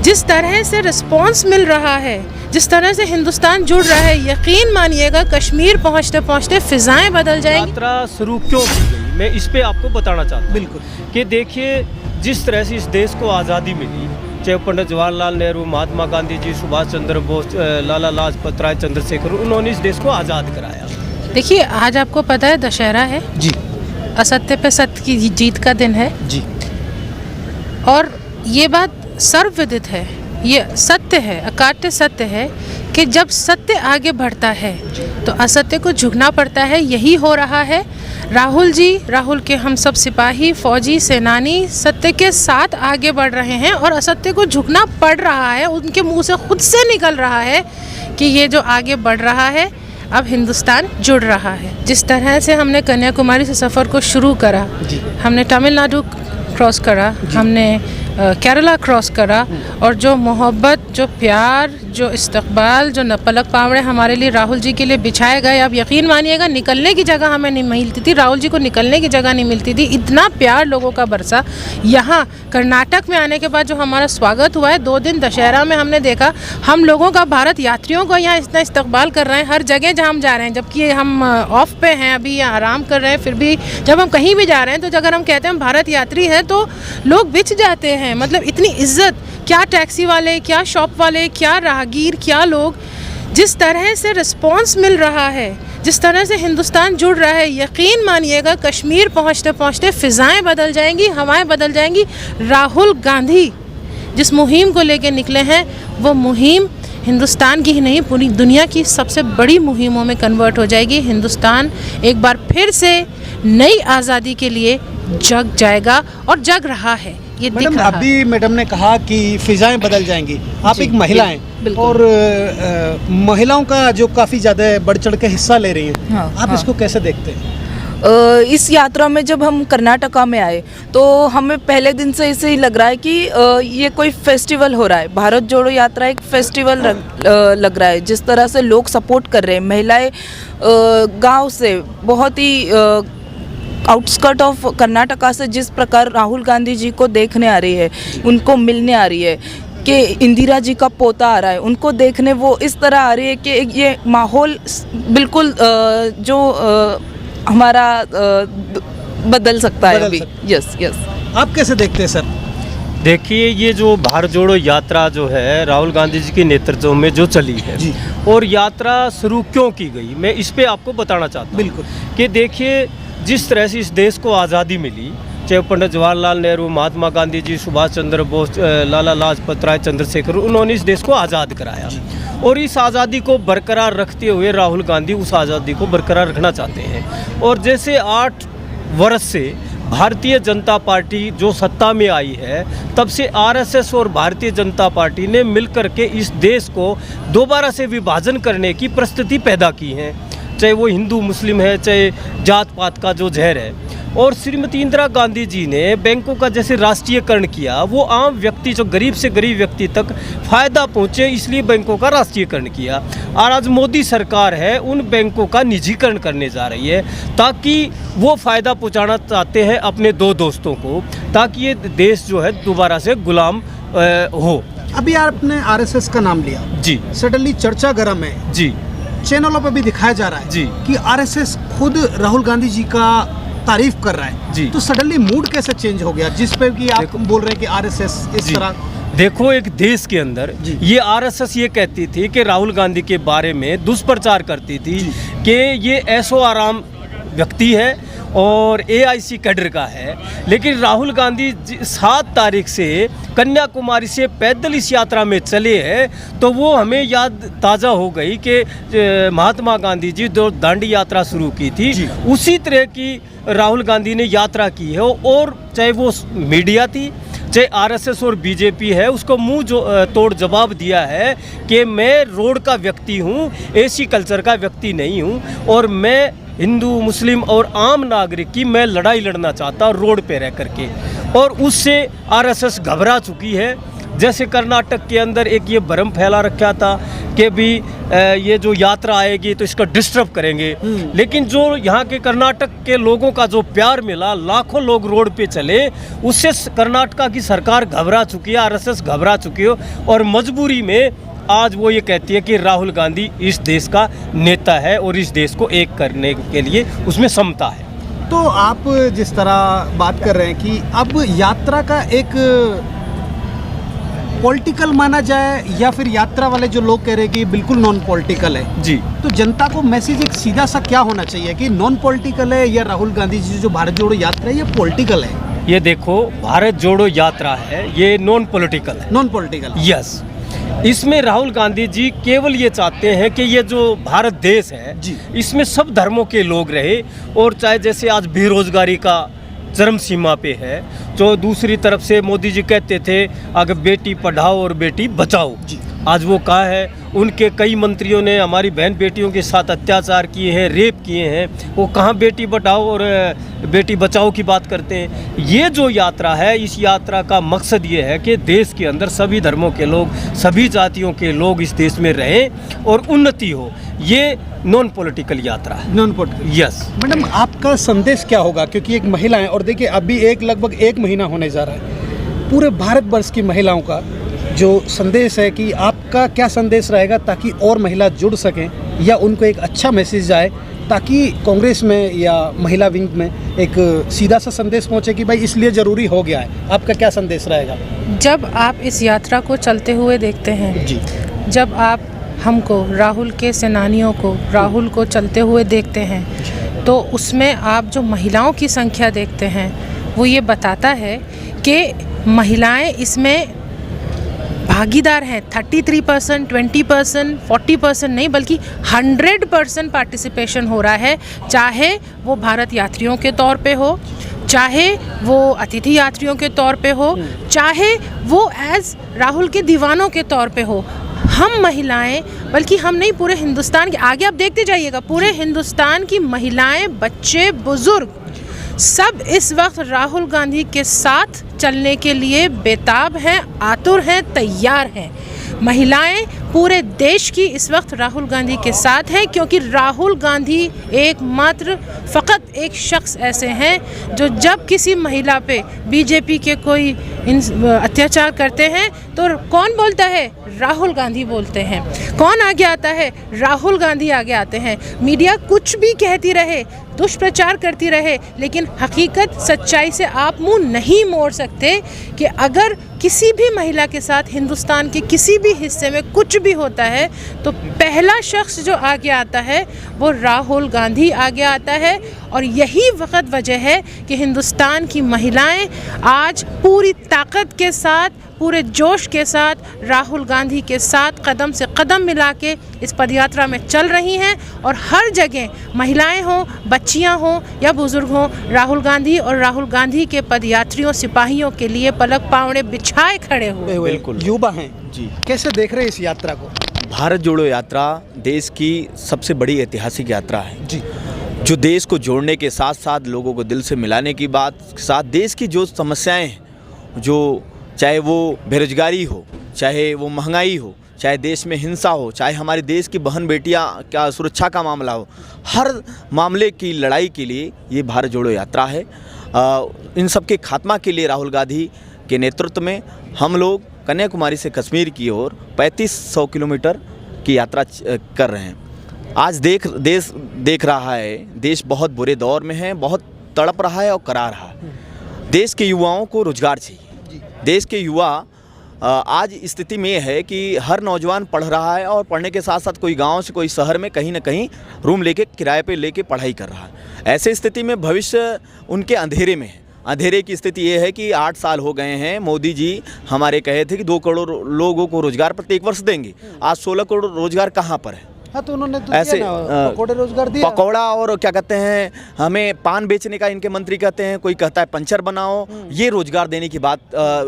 जिस तरह से रिस्पॉन्स मिल रहा है, जिस तरह से हिंदुस्तान जुड़ रहा है, यकीन मानिएगा कश्मीर पहुंचते पहुंचते फिजाएं बदल जाएंगी। यात्रा शुरू क्यों की गई, मैं इस पे आपको बताना चाहता हूँ। बिल्कुल कि देखिए, जिस तरह से इस देश को आज़ादी मिली, चाहे पंडित जवाहरलाल नेहरू, महात्मा गांधी जी, सुभाष चंद्र बोस, लाला लाजपत राय, चंद्रशेखर, उन्होंने इस देश को आज़ाद कराया। देखिए, आज आपको पता है दशहरा है जी असत्य पे सत्य की जीत का दिन है, जी और ये बात सर्वविदित है, ये सत्य है, अकाट्य सत्य है कि जब सत्य आगे बढ़ता है तो असत्य को झुकना पड़ता है। यही हो रहा है। राहुल के हम सब सिपाही, फौजी, सेनानी सत्य के साथ आगे बढ़ रहे हैं और असत्य को झुकना पड़ रहा है। उनके मुंह से खुद से निकल रहा है कि ये जो आगे बढ़ रहा है, अब हिंदुस्तान जुड़ रहा है। जिस तरह से हमने कन्याकुमारी से सफ़र को शुरू करा, हमने तमिलनाडु क्रॉस करा, हमने केरला क्रॉस करा, और जो मोहब्बत, जो प्यार, जो इस्तकबाल, जो पलक पावड़े हमारे लिए राहुल जी के लिए बिछाए गए, आप यकीन मानिएगा निकलने की जगह हमें नहीं मिलती थी, राहुल जी को निकलने की जगह नहीं मिलती थी। इतना प्यार लोगों का बरसा। यहाँ कर्नाटक में आने के बाद जो हमारा स्वागत हुआ है, 2 दिन दशहरा में हमने देखा हम लोगों का, भारत यात्रियों को यहाँ इतना इस्तकबाल कर रहे हैं हर जगह जहाँ हम जा रहे हैं। जबकि हम ऑफ पे हैं, अभी यहाँ आराम कर रहे हैं, फिर भी जब हम कहीं भी जा रहे हैं तो अगर हम कहते हैं हम भारत यात्री हैं तो लोग बिछ जाते हैं। मतलब इतनी इज्जत, क्या टैक्सी वाले, क्या शॉप वाले, क्या राहगीर, क्या लोग, जिस तरह से रिस्पॉन्स मिल रहा है, जिस तरह से हिंदुस्तान जुड़ रहा है, यकीन मानिएगा कश्मीर पहुंचते पहुंचते फिजाएं बदल जाएंगी, हवाएं बदल जाएंगी। राहुल गांधी जिस मुहिम को लेके निकले हैं, वो मुहिम हिंदुस्तान की ही नहीं पूरी दुनिया की सबसे बड़ी मुहिमों में कन्वर्ट हो जाएगी। हिंदुस्तान एक बार फिर से नई आज़ादी के लिए जग जाएगा और जग रहा है। ये दिख रहा है। अभी मैडम ने कहा कि फिजाएं बदल जाएंगी। आप एक महिला हैं और महिलाओं का जो काफ़ी ज़्यादा बढ़ चढ़ के हिस्सा ले रही हैं, आप इसको कैसे देखते हैं? इस यात्रा में जब हम कर्नाटका में आए तो हमें पहले दिन से ऐसे ही लग रहा है कि ये कोई फेस्टिवल हो रहा है। भारत जोड़ो यात्रा एक फेस्टिवल लग रहा है। जिस तरह से लोग सपोर्ट कर रहे हैं, महिलाएं गांव से बहुत ही आउटस्कर्ट ऑफ कर्नाटका से जिस प्रकार राहुल गांधी जी को देखने आ रही है, उनको मिलने आ रही है, कि इंदिरा जी का पोता आ रहा है, उनको देखने वो इस तरह आ रही है कि ये माहौल बिल्कुल जो हमारा बदल सकता है अभी। Yes yes. आप कैसे देखते हैं सर? देखिए, ये जो भारत जोड़ो यात्रा जो है राहुल गांधी जी के नेतृत्व में जो चली है जी, और यात्रा शुरू क्यों की गई, मैं इस पे आपको बताना चाहता हूँ। बिल्कुल। कि देखिए, जिस तरह से इस देश को आज़ादी मिली, चाहे पंडित जवाहरलाल नेहरू, महात्मा गांधी जी, सुभाष चंद्र बोस, लाला लाजपत राय, चंद्रशेखर, उन्होंने इस देश को आज़ाद कराया, और इस आज़ादी को बरकरार रखते हुए राहुल गांधी उस आज़ादी को बरकरार रखना चाहते हैं। और जैसे 8 वर्ष से भारतीय जनता पार्टी जो सत्ता में आई है, तब से आरएसएस और भारतीय जनता पार्टी ने मिलकर के इस देश को दोबारा से विभाजन करने की परिस्थिति पैदा की है। चाहे वो हिंदू मुस्लिम है, चाहे जात पात का जो जहर है। और श्रीमती इंदिरा गांधी जी ने बैंकों का जैसे राष्ट्रीयकरण किया, वो आम व्यक्ति, जो गरीब से गरीब व्यक्ति तक फ़ायदा पहुँचे, इसलिए बैंकों का राष्ट्रीयकरण किया। और आज मोदी सरकार है उन बैंकों का निजीकरण करने जा रही है, ताकि वो फ़ायदा पहुँचाना चाहते हैं अपने 2 दोस्तों को, ताकि ये देश जो है दोबारा से गुलाम हो। अभी आपने आरएसएस का नाम लिया जी, सडनली चर्चा गर्म है जी, चैनलों पर भी दिखाया जा रहा है जी कि आरएसएस खुद राहुल गांधी जी का तारीफ कर रहा है जी। तो सडनली मूड कैसे चेंज हो गया, जिस पे कि आप बोल रहे हैं कि आरएसएस इस तरह? देखो, एक देश के अंदर ये आरएसएस ये कहती थी कि राहुल गांधी के बारे में दुष्प्रचार करती थी कि ये ऐशो आराम व्यक्ति है और एआईसी कैडर का है। लेकिन राहुल गांधी 7 तारीख से कन्याकुमारी से पैदल इस यात्रा में चले हैं, तो वो हमें याद ताज़ा हो गई कि महात्मा गांधी जी जो दांडी यात्रा शुरू की थी, उसी तरह की राहुल गांधी ने यात्रा की है। और चाहे वो मीडिया थी, चाहे आरएसएस और बीजेपी है, उसको मुंह जो तोड़ जवाब दिया है कि मैं रोड का व्यक्ति हूँ, एसी कल्चर का व्यक्ति नहीं हूँ, और मैं हिंदू मुस्लिम और आम नागरिक की मैं लड़ाई लड़ना चाहता हूँ रोड पे रह करके। और उससे आरएसएस घबरा चुकी है। जैसे कर्नाटक के अंदर एक ये भ्रम फैला रखा था कि भी ये जो यात्रा आएगी तो इसका डिस्टर्ब करेंगे, लेकिन जो यहाँ के कर्नाटक के लोगों का जो प्यार मिला, लाखों लोग रोड पे चले, उससे कर्नाटका की सरकार घबरा चुकी है, आरएसएस घबरा चुकी है और मजबूरी में आज वो ये कहती है कि राहुल गांधी इस देश का नेता है और इस देश को एक करने के लिए उसमें क्षमता है। तो आप जिस तरह बात कर रहे हैं कि अब यात्रा का एक पॉलिटिकल माना जाए या फिर यात्रा वाले जो लोग कह रहे हैं कि बिल्कुल नॉन पॉलिटिकल है जी, तो जनता को मैसेज एक सीधा सा क्या होना चाहिए कि नॉन पॉलिटिकल है या राहुल गांधी जी जो भारत जोड़ो यात्रा है ये पॉलिटिकल है? ये देखो, भारत जोड़ो यात्रा है, ये नॉन पॉलिटिकल है। Non political, yes. इसमें राहुल गांधी जी केवल ये चाहते हैं कि ये जो भारत देश है जी, इसमें सब धर्मों के लोग रहे, और चाहे जैसे आज बेरोजगारी का चरम सीमा पे है, जो दूसरी तरफ से मोदी जी कहते थे अगर बेटी पढ़ाओ और बेटी बचाओ, आज वो कहा है, उनके कई मंत्रियों ने हमारी बहन बेटियों के साथ अत्याचार किए हैं, रेप किए हैं, वो कहाँ बेटी बढ़ाओ और बेटी बचाओ की बात करते हैं। ये जो यात्रा है, इस यात्रा का मकसद ये है कि देश के अंदर सभी धर्मों के लोग, सभी जातियों के लोग इस देश में रहें और उन्नति हो। ये नॉन पॉलिटिकल यात्रा है। Non political, yes. मैडम आपका संदेश क्या होगा, क्योंकि एक महिला है और देखिए अभी लगभग 1 महीना होने जा रहा है, पूरे भारतवर्ष की महिलाओं का जो संदेश है कि आपका क्या संदेश रहेगा ताकि और महिला जुड़ सकें या उनको एक अच्छा मैसेज जाए ताकि कांग्रेस में या महिला विंग में एक सीधा सा संदेश पहुंचे कि भाई इसलिए ज़रूरी हो गया है, आपका क्या संदेश रहेगा? जब आप इस यात्रा को चलते हुए देखते हैं जी, जब आप हमको, राहुल के सेनानियों को, राहुल को चलते हुए देखते हैं, तो उसमें आप जो महिलाओं की संख्या देखते हैं वो ये बताता है कि महिलाएं इसमें भागीदार हैं। 33%, 20%, 40% नहीं बल्कि 100% पार्टिसिपेशन हो रहा है, चाहे वो भारत यात्रियों के तौर पे हो, चाहे वो अतिथि यात्रियों के तौर पे हो, चाहे वो एज राहुल के दीवानों के तौर पे हो। हम महिलाएं, बल्कि हम नहीं, पूरे हिंदुस्तान के, आगे आप देखते जाइएगा, पूरे हिंदुस्तान की महिलाएं, बच्चे, बुजुर्ग सब इस वक्त राहुल गांधी के साथ चलने के लिए बेताब हैं, आतुर हैं, तैयार हैं। महिलाएं पूरे देश की इस वक्त राहुल गांधी के साथ हैं, क्योंकि राहुल गांधी एकमात्र फ़कत एक शख्स ऐसे हैं जो जब किसी महिला पे बीजेपी के कोई अत्याचार करते हैं तो कौन बोलता है? राहुल गांधी बोलते हैं। कौन आगे आता है? राहुल गांधी आगे आते हैं। मीडिया कुछ भी कहती रहे, दुष्प्रचार करती रहे, लेकिन हकीकत, सच्चाई से आप मुंह नहीं मोड़ सकते कि अगर किसी भी महिला के साथ हिंदुस्तान के किसी भी हिस्से में कुछ भी होता है तो पहला शख्स जो आगे आता है वो राहुल गांधी आगे आता है। और यही वक्त वजह है कि हिंदुस्तान की महिलाएं आज पूरी ताकत के साथ, पूरे जोश के साथ राहुल गांधी के साथ कदम से कदम मिला के इस पदयात्रा में चल रही हैं। और हर जगह महिलाएं हों, बच्चियां हों या बुजुर्ग हों, राहुल गांधी और राहुल गांधी के पदयात्रियों, सिपाहियों के लिए पलक पावड़े बिछाए खड़े हुए। बिल्कुल युवा हैं जी। कैसे देख रहे हैं इस यात्रा को? भारत जोड़ो यात्रा देश की सबसे बड़ी ऐतिहासिक यात्रा है जी, जो देश को जोड़ने के साथ साथ लोगों को दिल से मिलाने की बात के साथ देश की जो समस्याएं हैं, जो चाहे वो बेरोजगारी हो, चाहे वो महंगाई हो, चाहे देश में हिंसा हो, चाहे हमारे देश की बहन बेटियां क्या सुरक्षा का मामला हो, हर मामले की लड़ाई के लिए ये भारत जोड़ो यात्रा है। इन सब के खात्मा के लिए राहुल गांधी के नेतृत्व में हम लोग कन्याकुमारी से कश्मीर की ओर 3500 किलोमीटर की यात्रा कर रहे हैं। आज देश देख रहा है, देश बहुत बुरे दौर में है, बहुत तड़प रहा है और करा रहा है। देश के युवाओं को रोजगार चाहिए। देश के युवा आज स्थिति में है कि हर नौजवान पढ़ रहा है और पढ़ने के साथ साथ कोई गांव से कोई शहर में कहीं ना कहीं रूम लेके किराए पे लेके पढ़ाई कर रहा है। ऐसे स्थिति में भविष्य उनके अंधेरे में है। अंधेरे की स्थिति ये है कि 8 साल हो गए हैं, मोदी जी हमारे कहे थे कि 2 करोड़ लोगों को रोजगार प्रत्येक वर्ष देंगे। आज 16 करोड़ रोजगार कहाँ पर है? हाँ, तो उन्होंने तो ऐसे पकौड़े रोजगार दिया, पकौड़ा और क्या कहते हैं, हमें पान बेचने का इनके मंत्री कहते हैं, कोई कहता है पंचर बनाओ। ये रोजगार देने की बात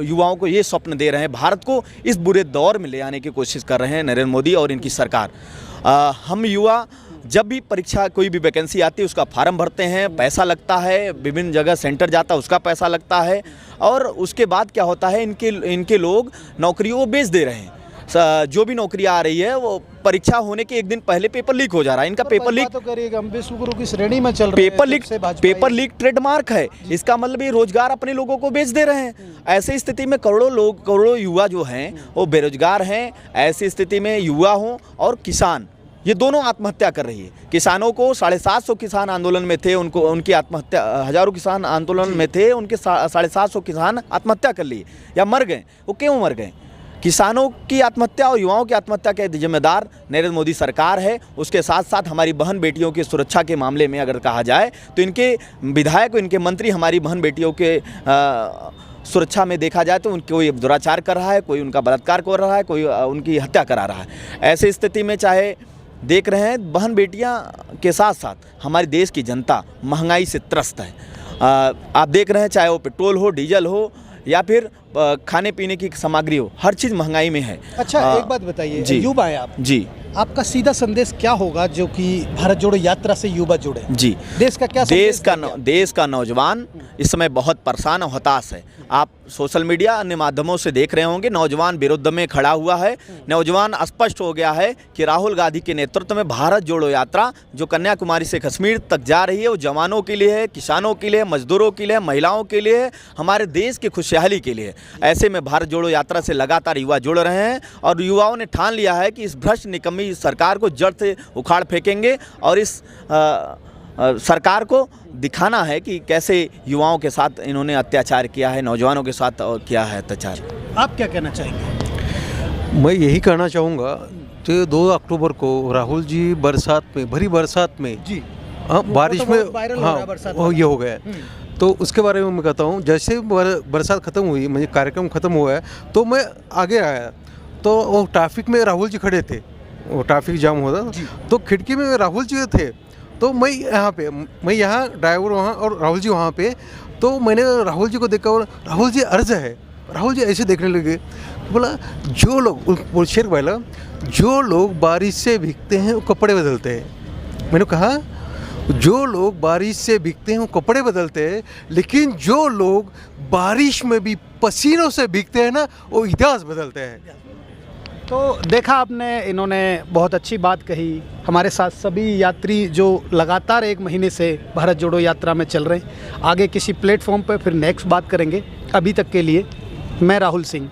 युवाओं को ये स्वप्न दे रहे हैं। भारत को इस बुरे दौर में ले आने की कोशिश कर रहे हैं नरेंद्र मोदी और इनकी सरकार। हम युवा जब भी परीक्षा कोई भी वैकेंसी आती है उसका फार्म भरते हैं, पैसा लगता है, विभिन्न जगह सेंटर जाता है उसका पैसा लगता है, और उसके बाद क्या होता है, इनके लोग नौकरियों को बेच दे रहे हैं। जो भी नौकरियां आ रही है वो परीक्षा होने के एक दिन पहले पेपर लीक हो जा रहा है। इनका पेपर लीक तो करिएगा, हम विश्वगुरु की श्रेणी में चल रहे हैं। पेपर लीक ट्रेडमार्क है। इसका मतलब ये रोजगार अपने लोगों को बेच दे रहे हैं। ऐसी स्थिति में करोड़ों युवा जो हैं वो बेरोजगार हैं। ऐसी स्थिति में युवा हों और किसान, ये दोनों आत्महत्या कर रही है। किसानों को 750 किसान आंदोलन में थे, उनकी आत्महत्या, हजारों किसान आंदोलन में थे, उनके 750 किसान आत्महत्या कर लिए या मर गए। वो क्यों मर गए? किसानों की आत्महत्या और युवाओं की आत्महत्या के जिम्मेदार नरेंद्र मोदी सरकार है। उसके साथ साथ हमारी बहन बेटियों की सुरक्षा के मामले में अगर कहा जाए तो इनके विधायक, इनके मंत्री हमारी बहन बेटियों के सुरक्षा में देखा जाए तो कोई दुराचार कर रहा है, कोई उनका बलात्कार कर रहा है, कोई उनकी हत्या करा रहा है। ऐसी स्थिति में चाहे देख रहे हैं बहन बेटियां के साथ साथ हमारे देश की जनता महंगाई से त्रस्त है। आप देख रहे हैं चाहे वो पेट्रोल हो, डीजल हो या फिर खाने पीने की सामग्री हो, हर चीज़ महंगाई में है। अच्छा, एक बात बताइए, युवा है आप जी, आपका सीधा संदेश क्या होगा जो कि भारत जोड़ो यात्रा से युवा जुड़े? जी, देश का क्या देश का नौजवान इस समय बहुत परेशान और हताश है। आप सोशल मीडिया अन्य माध्यमों से देख रहे होंगे, नौजवान विरुद्ध में खड़ा हुआ है। नौजवान स्पष्ट हो गया है कि राहुल गांधी के नेतृत्व में भारत जोड़ो यात्रा जो कन्याकुमारी से कश्मीर तक जा रही है वो जवानों के लिए है, किसानों के लिए, मजदूरों के लिए, महिलाओं के लिए, हमारे देश की खुशहाली के लिए। ऐसे में भारत जोड़ो यात्रा से लगातार युवा जुड़ रहे हैं और युवाओं ने ठान लिया है कि इस भ्रष्ट निकम्मी सरकार को जड़ से उखाड़ फेंकेंगे और इस सरकार को दिखाना है कि कैसे युवाओं के साथ इन्होंने अत्याचार किया है, नौजवानों के साथ किया है अत्याचार। आप क्या कहना चाहेंगे? मैं यही कहना चाहूँगा कि 2 अक्टूबर को राहुल जी भरी बरसात में जी, बारिश तो में ये हो गया। तो उसके बारे में मैं कहता हूँ, जैसे बरसात ख़त्म हुई, मुझे कार्यक्रम ख़त्म हुआ है तो मैं आगे आया तो वो ट्रैफिक में राहुल जी खड़े थे, वो ट्रैफिक जाम होता तो खिड़की में राहुल जी थे। तो मैं यहाँ ड्राइवर वहाँ और राहुल जी वहाँ पे, तो मैंने राहुल जी को देखा और राहुल जी अर्ज है, राहुल जी ऐसे देखने लगे। बोला जो लोग शेर बोला, जो लोग बारिश से भीगते हैं वो कपड़े बदलते हैं। मैंने कहा जो लोग बारिश से भीगते हैं वो कपड़े बदलते हैं, लेकिन जो लोग बारिश में भी पसीनों से भीगते हैं ना वो इतिहास बदलते हैं। तो देखा आपने, इन्होंने बहुत अच्छी बात कही। हमारे साथ सभी यात्री जो लगातार 1 महीने से भारत जोड़ो यात्रा में चल रहे हैं, आगे किसी प्लेटफॉर्म पर फिर नेक्स्ट बात करेंगे। अभी तक के लिए मैं राहुल सिंह।